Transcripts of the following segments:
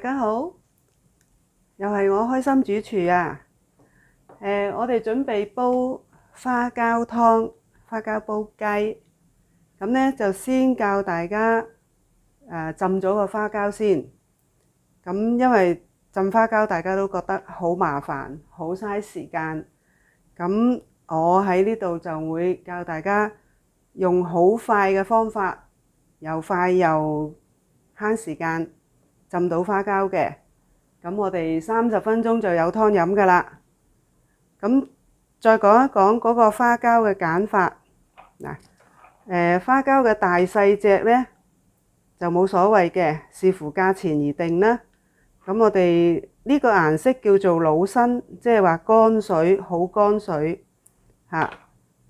家好，又係我開心主廚啊！我哋準備煲花膠湯、花膠煲雞。咁呢就先教大家浸咗個花膠先。咁因為浸花膠大家都覺得好麻煩，好嘥時間。咁我喺呢度就會教大家用好快嘅方法，又快又慳時間浸到花膠嘅。咁我哋30分鐘就有湯飲㗎啦。咁再講一講嗰個花膠嘅揀法。花膠嘅大細隻呢就冇所謂嘅，視乎價錢而定啦。咁我哋呢個顏色叫做老身，即係話乾水，好乾水嚇，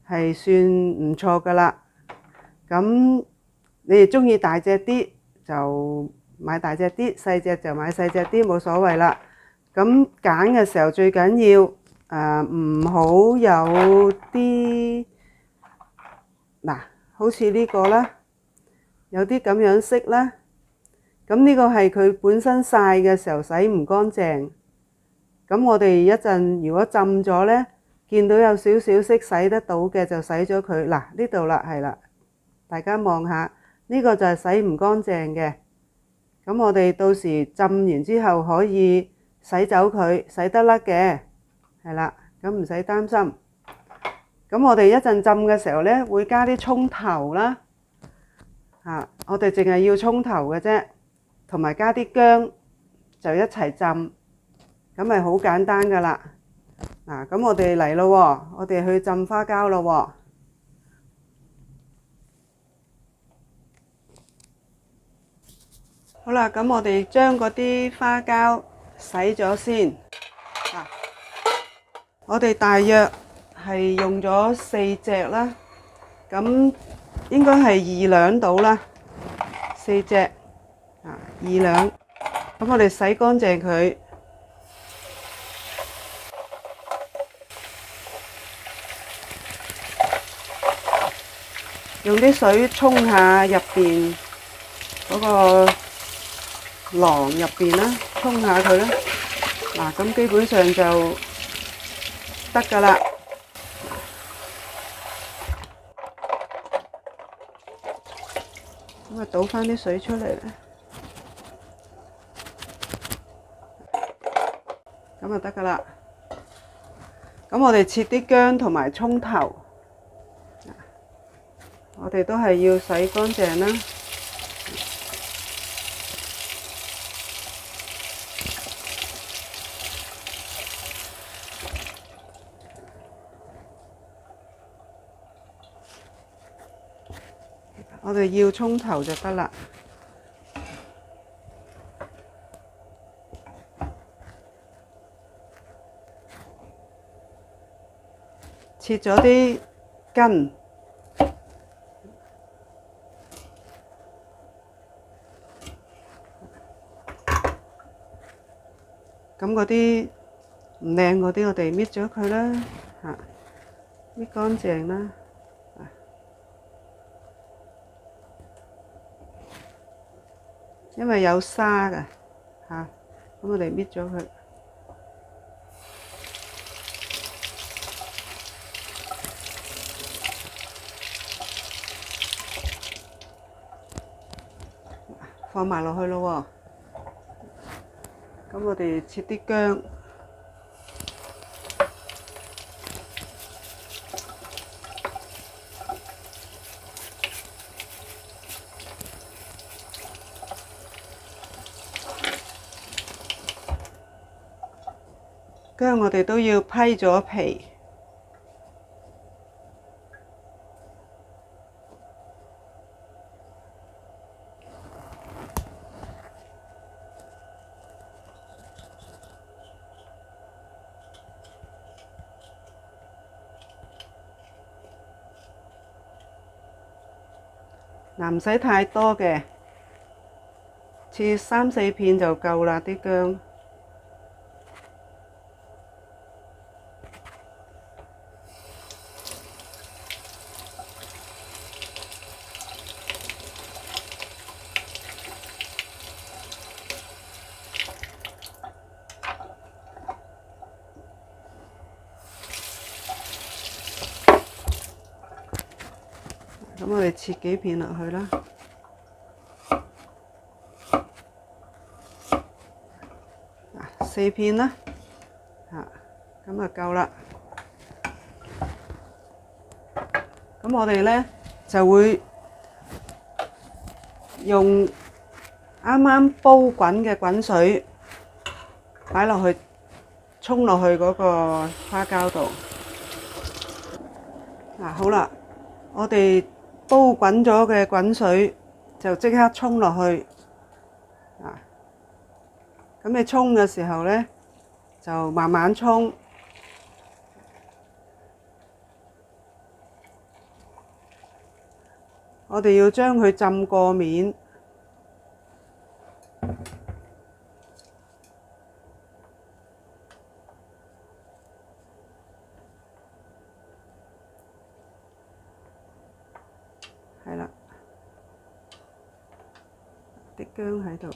係算唔錯㗎啦。咁你哋鍾意大隻啲就買大隻啲，細隻就買細隻啲，冇所謂啦。咁揀嘅時候最緊要唔好有啲好似呢個啦，有啲咁樣色啦。咁呢個係佢本身曬嘅時候洗唔乾淨。咁我哋一陣如果浸咗呢，見到有少少色洗得到嘅就洗咗佢。呢度啦，係啦，大家望下，呢個就係洗唔乾淨嘅。咁我哋到時浸完之後可以洗走佢，洗得甩嘅，係啦，咁唔使擔心。咁我哋一陣浸嘅時候呢，會加啲葱頭啦，我哋淨係要葱頭嘅啫，同埋加啲薑就一齊浸，咁咪好簡單噶啦。咁我哋嚟咯喎，我哋去浸花膠咯喎。好啦，咁我哋將嗰啲花膠洗咗先。我哋大約係用咗4隻啦，咁應該係2兩到啦，4隻2兩。咁我哋洗乾淨佢，用啲水沖下入邊嗰個囊入邊啦，沖下佢啦。咁基本上就得㗎啦。咁啊，倒返啲水出嚟啦。咁就得㗎啦。咁我哋切啲薑同埋葱頭，我哋都係要洗乾淨啦。我哋要葱頭就得啦。切咗啲根，咁嗰啲唔靚嗰啲，我哋搣咗佢啦，搣乾淨啦。因為有沙㗎，咁我哋搣咗佢。放埋落去咯喎。咁我哋切啲薑，薑我哋都要批咗皮。唔使太多嘅，切3、4片就夠啦，啲薑。咁我哋切幾片落去啦。4片啦，咁就夠啦。咁我哋呢就會用啱啱煲滾嘅滾水擺落去，沖落去嗰個花膠度。好啦，我哋煲滾咗嘅滾水就即刻沖落去。咁你沖嘅時候呢，就慢慢沖。我哋要將佢浸過面。係啦，啲薑喺度。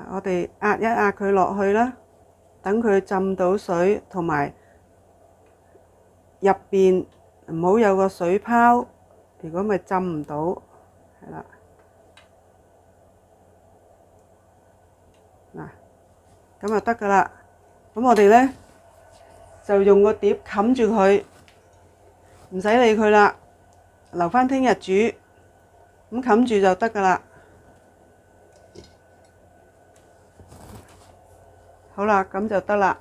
我哋壓一壓佢落去啦，等佢浸到水，同埋入邊唔好有個水泡，如果咪浸唔到，係啦。咁就得噶啦。咁我哋呢，就用個碟冚住佢，唔使理佢啦，留返聽日煮，咁冚住就得噶啦。好啦，咁就得啦。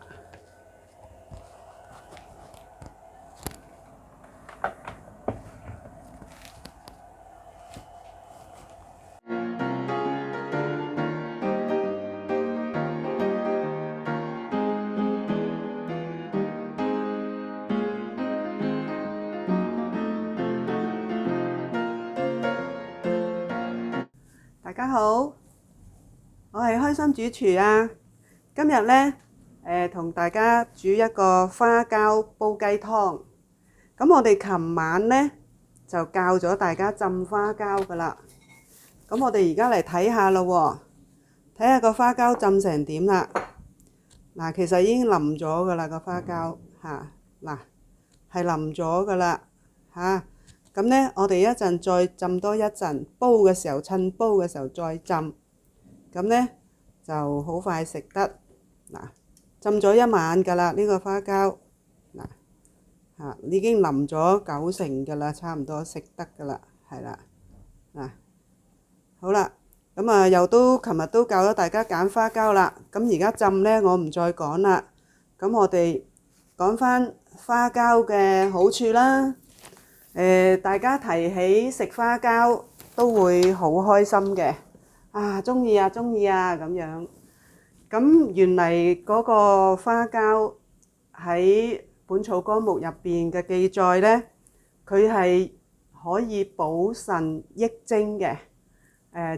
大家好，我係開心主廚啊。今日呢，同大家煮一個花膠煲雞湯。咁我哋琴晚呢，就教咗大家浸花膠噶啦。咁我哋而家嚟睇下咯喎，睇下個花膠浸成點啦。嗱，其實已經腍咗噶啦個花膠嚇，嗱係腍咗噶啦嚇。咁呢，我哋一陣再浸多一陣，煲嘅時候趁煲嘅時候再浸，咁呢就好快食得。嗱，浸咗一晚㗎啦，呢個花膠嗱已經腍咗90%㗎啦，差唔多食得㗎啦，係啦。嗱，好啦，咁啊琴日都教咗大家揀花膠啦，咁而家浸呢，我唔再講啦。咁我哋講返花膠嘅好處啦。大家提起食花膠都會好開心嘅，鍾意啊咁樣。咁原嚟嗰個花膠喺《本草綱目》入邊嘅記載呢，佢係可以補腎益精嘅，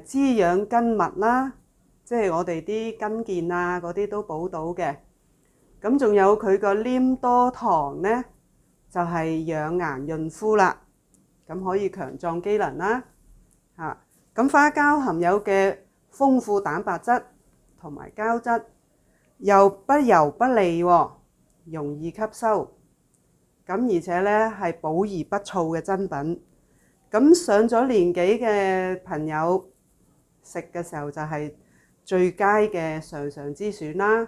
滋養筋脈啦，即係我哋啲筋腱啊嗰啲都補到嘅。咁仲有佢個黏多糖呢，就係養顏潤膚啦，咁可以強壯機能啦。咁花膠含有嘅豐富蛋白質同埋膠質，又不油不膩喎，容易吸收。咁而且呢係補而不燥嘅珍品。咁上咗年紀嘅朋友食嘅時候就係最佳嘅上之選啦。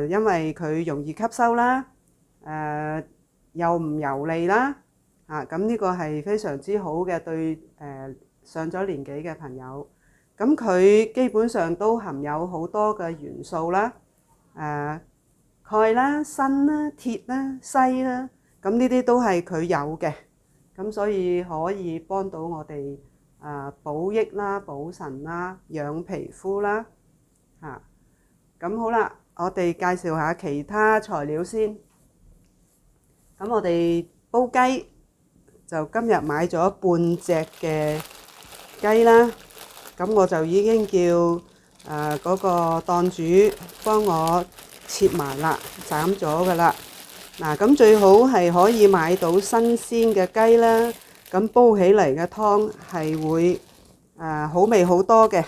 因為佢容易吸收啦，又唔油膩啦，咁呢個係非常之好嘅對上咗年紀嘅朋友。咁佢基本上都含有好多嘅元素啦，鈣啦、鋅啦、鐵啦、硒啦，咁呢啲都係佢有嘅，咁所以可以幫到我哋補益啦、補腎啦、養皮膚啦，咁好啦。我哋介紹下其他材料先。咁我哋煲雞就今日買咗半隻嘅雞啦。咁我就已經叫嗰個檔主幫我切埋啦，斬咗噶啦。嗱，咁最好係可以買到新鮮嘅雞啦，咁煲起嚟嘅湯係會好味好多嘅。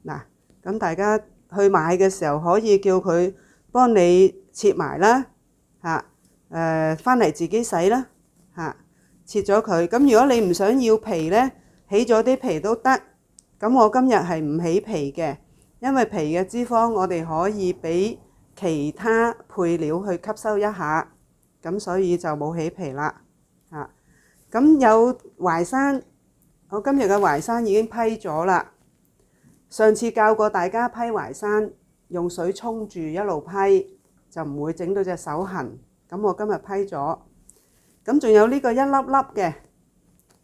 嗱，咁大家去買嘅時候可以叫佢幫你切埋啦，返嚟自己洗啦，切咗佢。咁如果你唔想要皮呢，起咗啲皮都得。咁我今日係唔起皮嘅，因為皮嘅脂肪我哋可以俾其他配料去吸收一下，咁所以就冇起皮啦。咁有淮山，我今日嘅淮山已經批咗啦。上次教過大家批淮山，用水沖住一路批，就唔會整到隻手痕。咁我今日批咗。咁仲有呢個一粒粒嘅，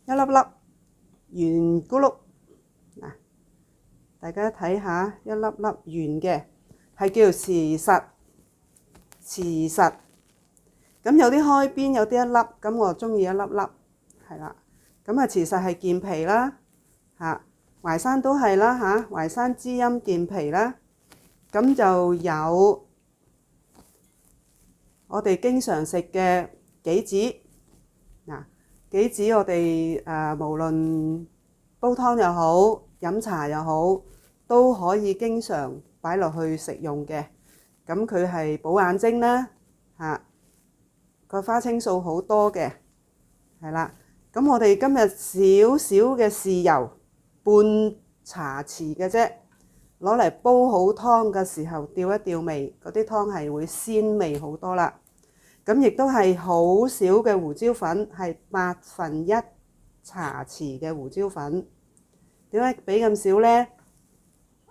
一粒粒圓咕碌，嗱，大家睇下一粒粒圓嘅，係叫慈實，慈實。咁有啲開邊，有啲一粒，咁我中意一粒粒，係啦。咁慈實係健脾啦，淮山都係啦，淮山滋陰健脾啦。咁就有我哋經常食嘅杞子，杞子我哋無論煲湯又好，飲茶又好，都可以經常擺落去食用嘅。咁佢係補眼睛啦，個花青素好多嘅，係啦。咁我哋今日少少嘅豉油，半茶匙嘅啫，攞嚟煲好湯嘅時候調一調味，嗰啲湯係會鮮味好多啦。咁亦都係好少嘅胡椒粉，係1/8茶匙嘅胡椒粉。點解俾咁少呢？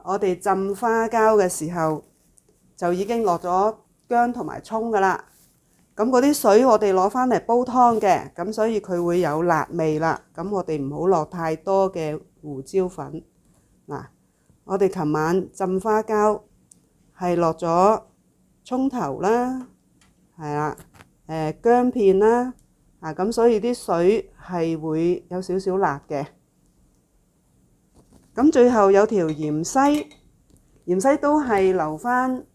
我哋浸花膠嘅時候就已經落咗薑同埋葱噶啦。咁嗰啲水我哋攞返嚟煲湯嘅，咁所以佢會有辣味啦。咁我哋唔好落太多嘅胡椒粉。嗱，我哋琴晚浸花膠係落咗葱頭啦，係啦，薑片啦，咁所以啲水係會有少少辣嘅。咁最後有條芫茜，芫茜都係留返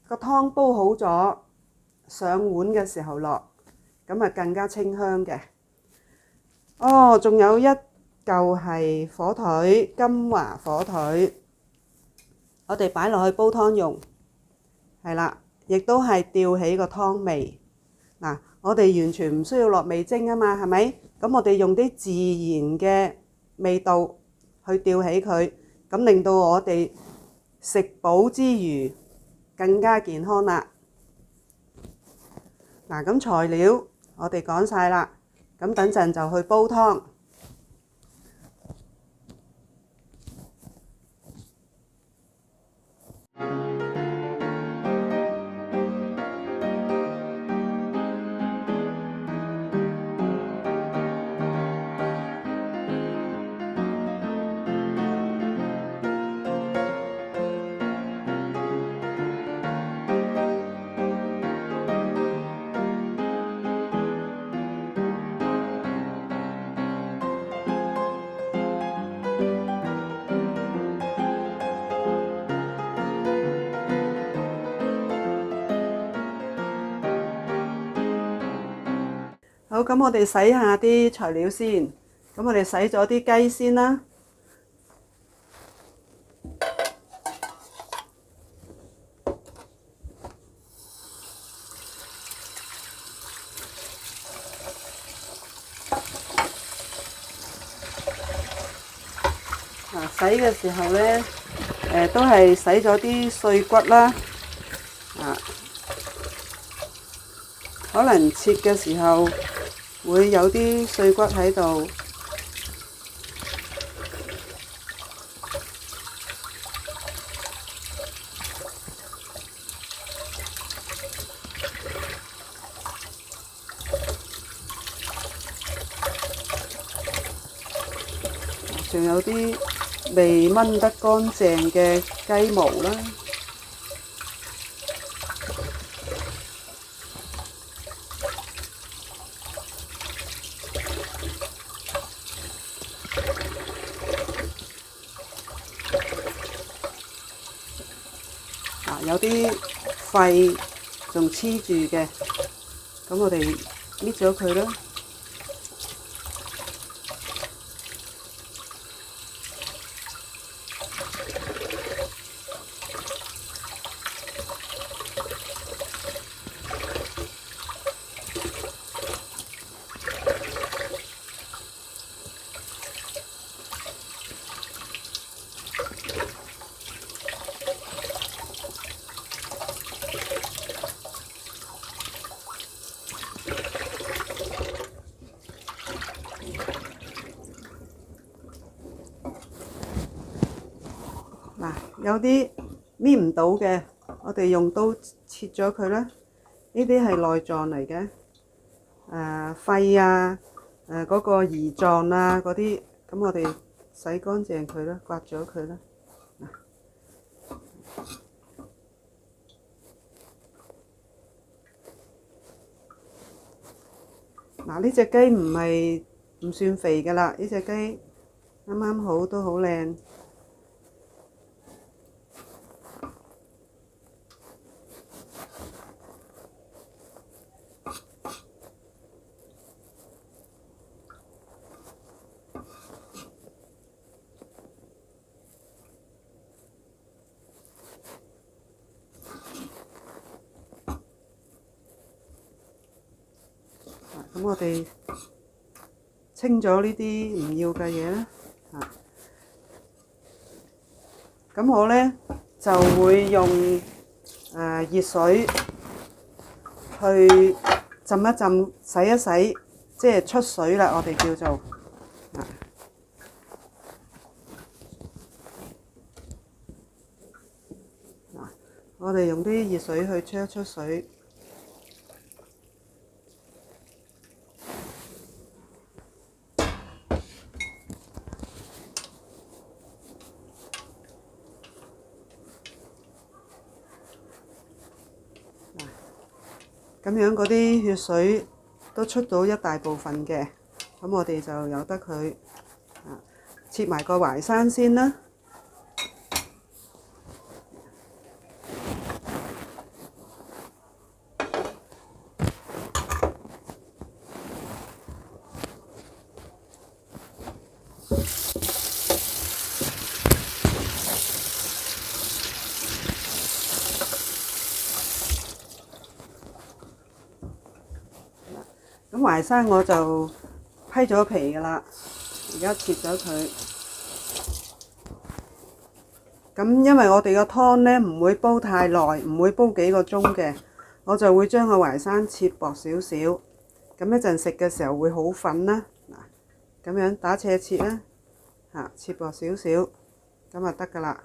個湯煲好咗，上碗嘅時候落，咁啊更加清香嘅。哦，仲有一嚿係火腿，金華火腿，我哋擺落去煲湯用，係啦，亦都係吊起個湯味。嗱，我哋完全唔需要落味精啊嘛，係咪？咁我哋用啲自然嘅味道去吊起佢，咁令到我哋食補之餘更加健康啦。嗱，咁材料我哋講晒啦，咁等陣就去煲湯。好，咁我哋洗下啲材料先。咁我哋洗咗啲雞先啦。洗嘅時候呢，都係洗咗啲碎骨啦。可能切嘅時候會有啲碎骨喺度。仲有啲未炆得乾淨嘅雞毛啦。有啲廢仲黐住嘅，咁我哋搣咗佢啦。嗱，有啲搣唔到嘅，我哋用刀切咗佢啦。呢啲係內臟嚟嘅，肺啊，嗰個胰臟啊嗰啲，咁我哋洗乾淨佢啦，刮咗佢啦。嗱，呢隻雞唔算肥㗎啦，呢隻雞啱啱好都好靚。咁我哋清咗呢啲唔要嘅嘢啦，咁我呢就會用熱水去浸一浸、洗一洗，即係出水啦，我哋叫做。我哋用啲熱水去出一出水。咁樣嗰啲血水都出到一大部分嘅，咁我哋就由得佢切埋個淮山先啦。咁淮山我就批咗皮㗎啦，而家切咗佢。咁因為我哋個湯呢唔會煲太耐，唔會煲幾個鐘嘅，我就會將個淮山切薄少少，咁一陣食嘅時候會好粉啦。嗱，咁樣打斜切啦，切薄少少，咁就得㗎啦。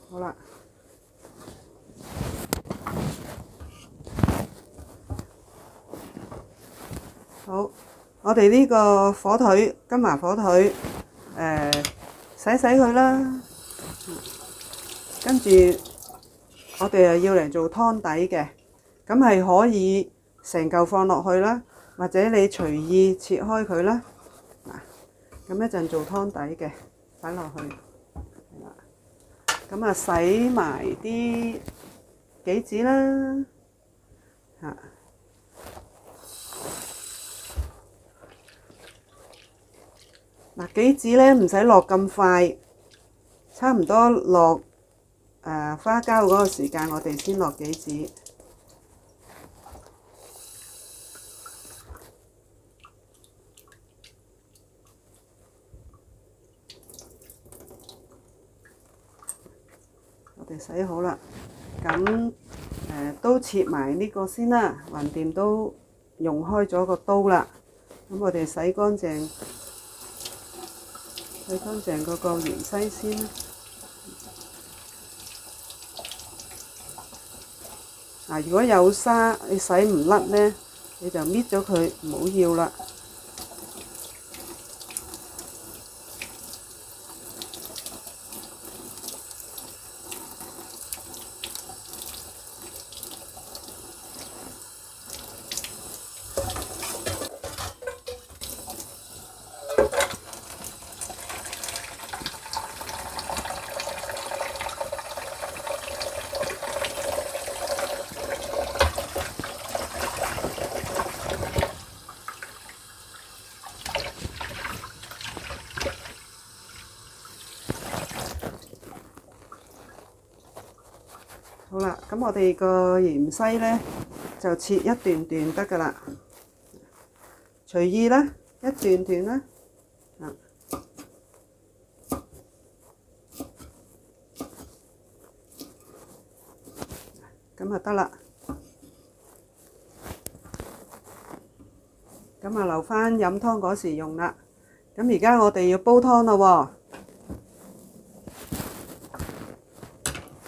好啦，好，我哋呢個火腿金華火腿，洗佢啦，跟住我哋要嚟做湯底嘅，咁係可以成嚿放落去啦，或者你隨意切開佢啦。咁一陣做湯底嘅，擺落去。咁洗埋啲杞子啦，杞子呢唔使落咁快，差唔多落花膠嗰個時間，我哋先落杞子。我哋洗好啦，咁都切埋呢個先啦，橫掂都用開咗個刀啦，咁我哋洗乾淨嗰個芫茜先啦。如果有沙你洗唔甩呢，你就搣咗佢，唔好要啦。咁我哋個芫茜呢，就切一段段得㗎啦，隨意啦，一段段啦，咁就得啦。咁啊留返飲湯嗰時用啦。咁而家我哋要煲湯啦喎。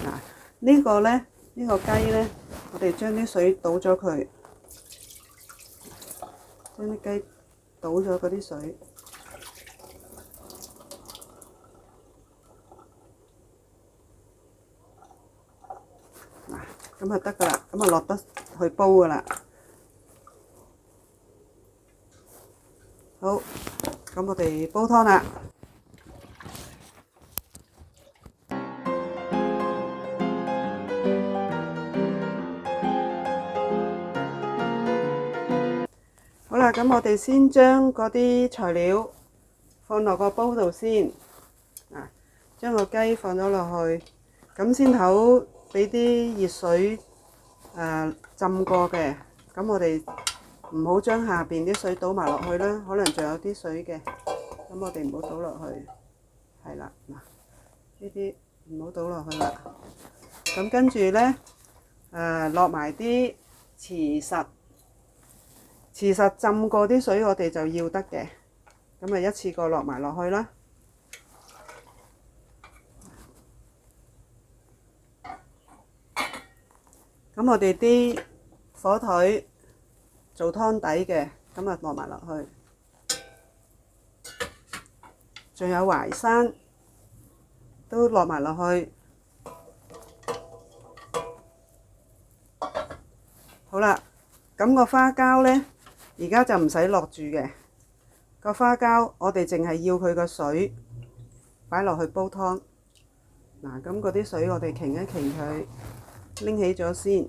嗱，呢個呢，呢個雞呢，我哋將啲水倒咗佢，將啲雞倒咗嗰啲水。嗱，咁就得㗎啦，咁啊落得去煲㗎啦。好，咁我哋煲湯啦。好啦，咁我哋先將嗰啲材料放落個煲度先。將個雞放咗落去，咁先頭俾啲熱水浸過嘅。咁我哋唔好將下邊啲水倒埋落去啦，可能仲有啲水嘅。咁我哋唔好倒落去，係啦，嗱，呢啲唔好倒落去啦。咁跟住呢，落埋啲慈實浸過啲水，我哋就要得嘅。咁啊一次過落埋落去啦。咁我哋啲火腿做湯底嘅，咁啊落埋落去。仲有淮山都落埋落去。好啦，咁個花膠呢，而家就唔使落住嘅。個花膠我哋淨係要佢個水擺落去煲湯。嗱，咁嗰啲水我哋擎一擎佢，拎起咗先。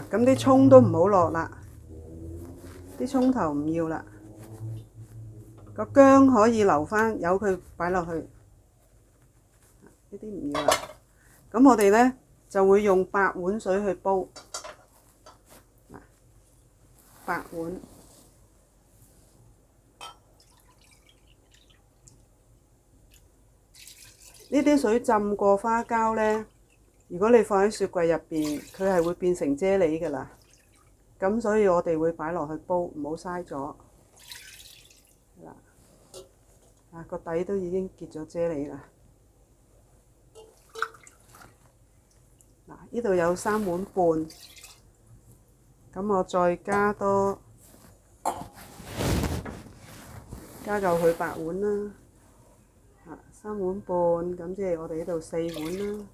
咁啲葱都唔好落啦，啲葱頭唔要啦，個薑可以留返，由佢擺落去，呢啲唔要啦。咁我哋呢，就會用8碗水去煲，8碗。呢啲水浸過花膠呢，如果你放喺雪櫃入邊，佢係會變成啫喱㗎啦。咁所以我哋會擺落去煲，唔好嘥咗。嗱，個底都已經結咗啫喱啦。嗱，呢度有3碗半，咁我再加夠佢8碗啦。3碗半，咁即係我哋呢度4碗啦。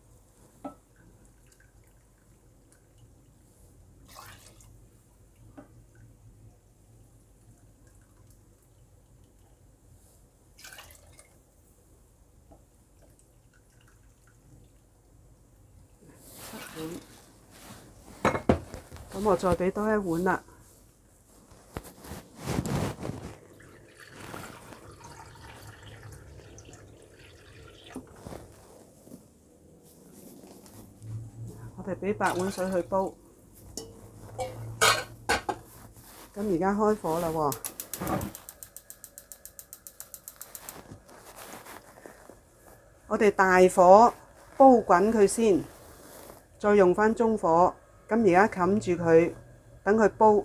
咁我再俾多1碗啦。我哋俾8碗水去煲。咁而家開火啦喎。我哋大火煲滾佢先，再用返中火。咁而家冚住佢，等佢煲。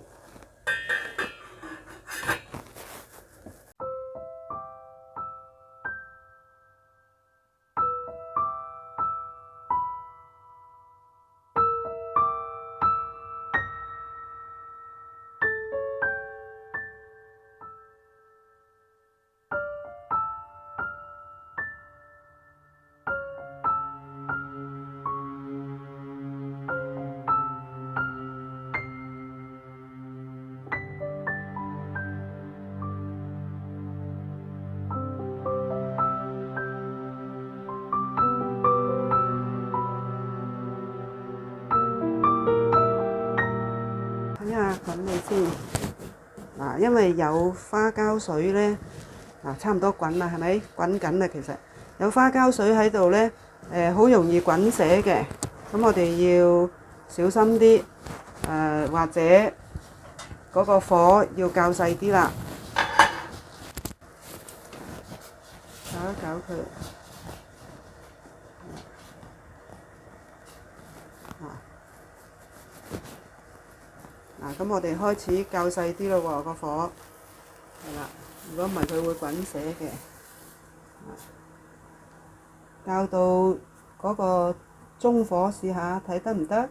滾你先。嗱，因為有花膠水呢，差唔多滾啦，係咪？滾緊啦，其實有花膠水喺度呢，好容易滾瀉嘅。咁我哋要小心啲，或者嗰個火要較細啲啦，搞一搞佢。咁我哋開始較細啲咯喎，個火係啦。如果唔係，佢會滾瀉嘅。較到嗰個中火試下睇得唔得？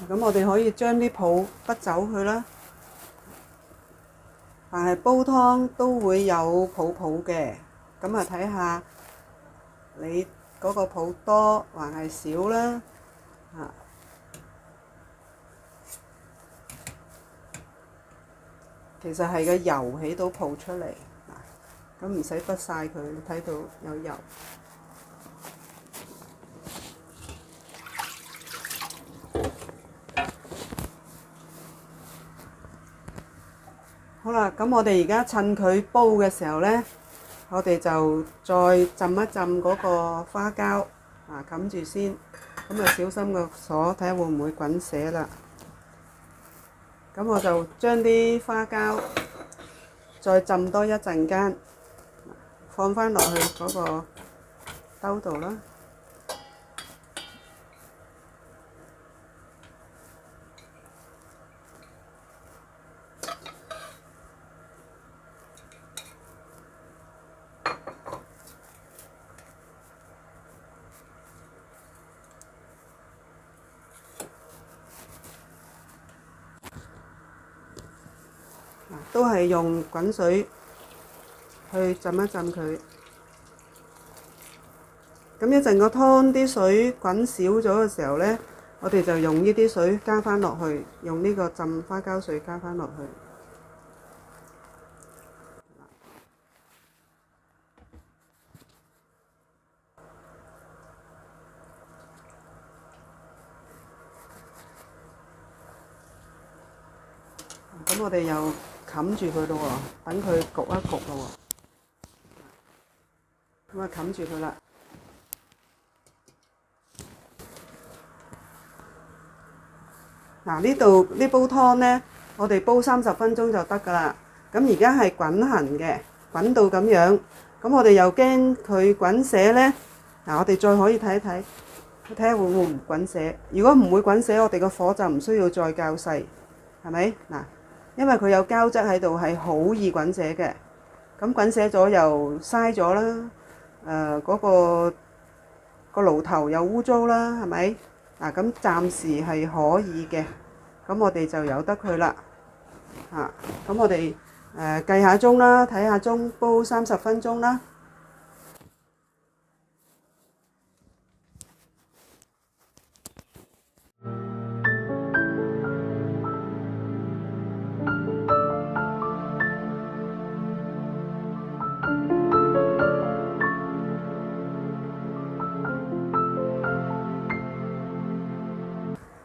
咁我哋可以將啲泡筆走佢啦。但係煲湯都會有泡泡嘅，咁睇下你嗰個泡多還係少啦。其實係個油起到泡出嚟，咁唔使筆晒佢，你睇到有油。好啦，咁我哋而家趁佢煲嘅時候呢，我哋就再浸一浸嗰個花膠，冚住先，咁小心個鎖，睇下會唔會滾瀉啦。咁我就將啲花膠再浸多一陣間，放返落去嗰個兜度啦。都係用滾水去浸一浸佢。咁一陣個湯啲水滾少咗嘅時候呢，我哋就用呢啲水加返落去，用呢個浸花膠水加返落去。咁我哋又冚住佢咯喎，等佢焗一焗咯喎。咁冚住佢啦。呢煲湯呢，我哋煲30分鐘就得㗎啦。咁而家係滾行嘅，滾到咁樣。咁我哋又驚佢滾瀉呢。我哋再可以睇一睇，睇下會唔會滾瀉。如果唔會滾瀉，我哋個火就唔需要再較細，係咪？因為佢有膠質喺度，係好易滾瀉嘅。咁滾瀉咗又嘥咗啦。嗰個爐頭又污糟啦，係咪？咁暫時係可以嘅。咁我哋就由得佢啦。咁我哋計下鐘啦，睇下鐘，煲30分鐘啦。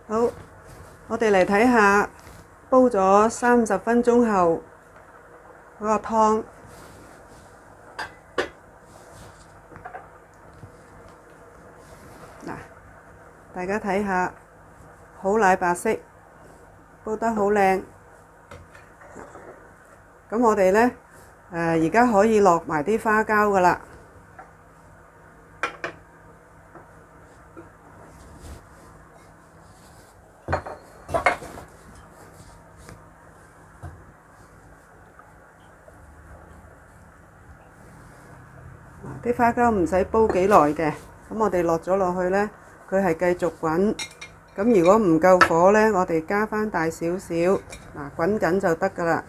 好，我哋嚟睇下煲咗30分鐘後嗰個湯。大家睇下，好奶白色，煲得好靚。咁我哋呢，而家可以落埋啲花膠㗎喇。啲花膠唔使煲幾耐嘅，咁我哋落咗落去呢，佢係繼續滾。咁如果唔夠火呢，我哋加返大少少，滾緊就得㗎喇。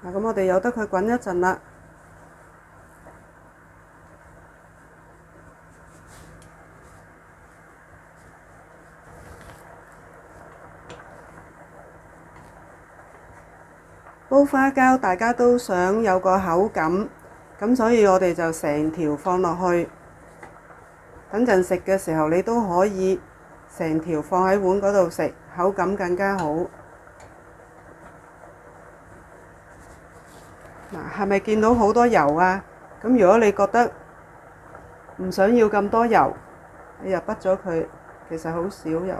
嗱，咁我哋由得佢滾一陣啦。煲花膠大家都想有個口感，咁所以我哋就成條放落去。等陣食嘅時候，你都可以成條放喺碗嗰度食，口感更加好。嗱，係咪見到好多油啊？咁如果你覺得唔想要咁多油，你就畢咗佢，其實好少油。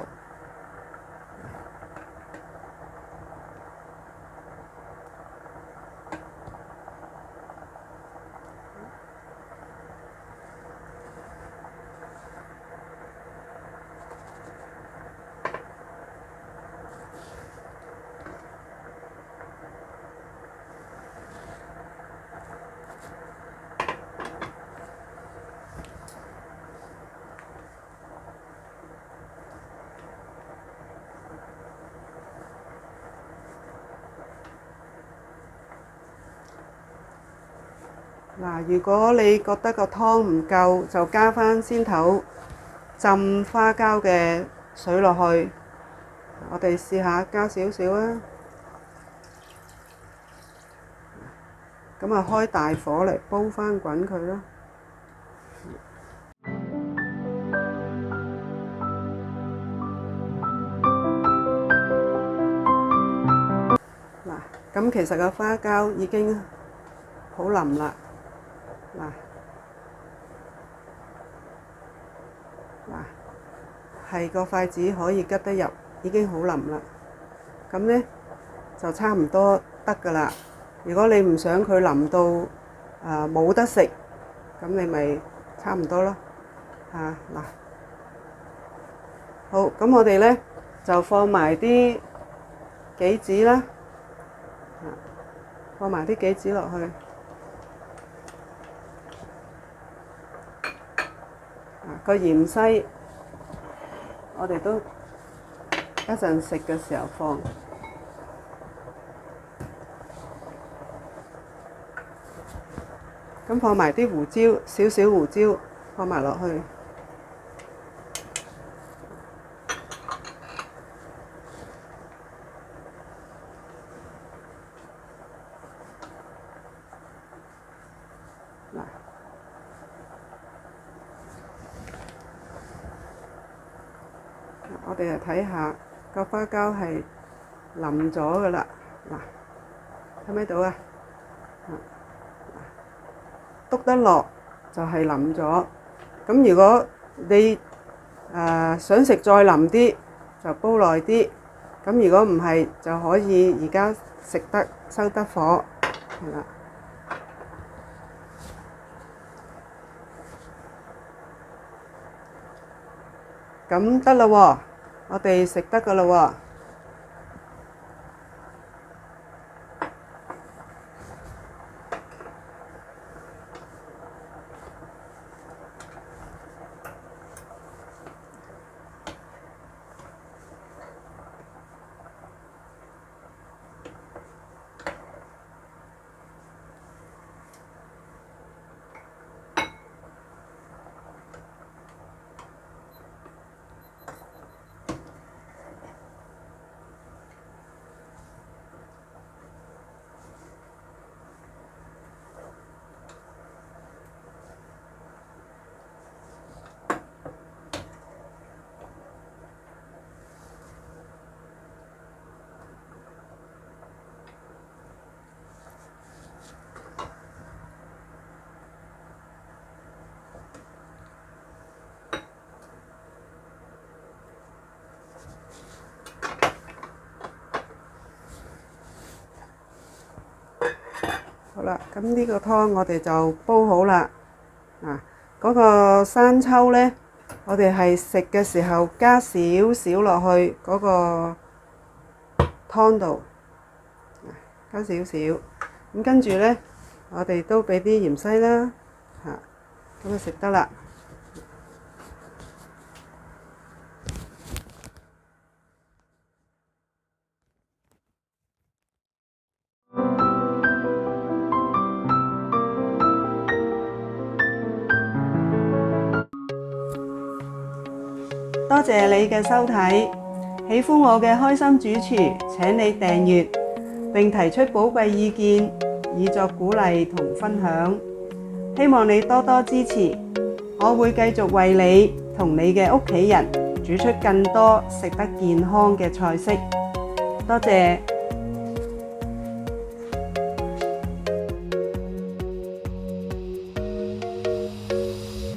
嗱，如果你覺得個湯唔夠，就加返先頭浸花膠嘅水落去。我哋試下加少少啊。咁啊，開大火嚟煲返滾佢咯。嗱，咁其實個花膠已經好腍啦。嗱，係個筷子可以吉得入，已經好腍啦。咁呢就差唔多得㗎啦。如果你唔想佢腍到冇得食，咁你咪差唔多咯。嗱，好，咁我哋呢就放埋啲杞子啦，放埋啲杞子落去。個芫茜，我哋都一陣食嘅時候放。咁放埋啲胡椒，少少胡椒放埋落去。嗱，我哋嚟睇下個花膠係腍咗㗎啦。嗱，睇唔睇到啊？篤得落就係腍咗。咁如果你想食再腍啲，就煲耐啲。咁如果唔係，就可以而家食得收得火，係啦。咁得啦喎，我哋食得㗎啦喎。好啦，咁呢個湯我哋就煲好啦。嗰個生抽呢，我哋係食嘅時候加少少落去嗰個湯度，加少少。咁跟住呢，我哋都俾啲芫茜啦，咁就食得啦。謝你嘅收睇。喜歡我嘅開心主廚，請你訂閱並提出寶貴意見，以作鼓勵同分享。希望你多多支持，我會繼續為你同你嘅屋企人煮出更多食得健康嘅菜式。多謝。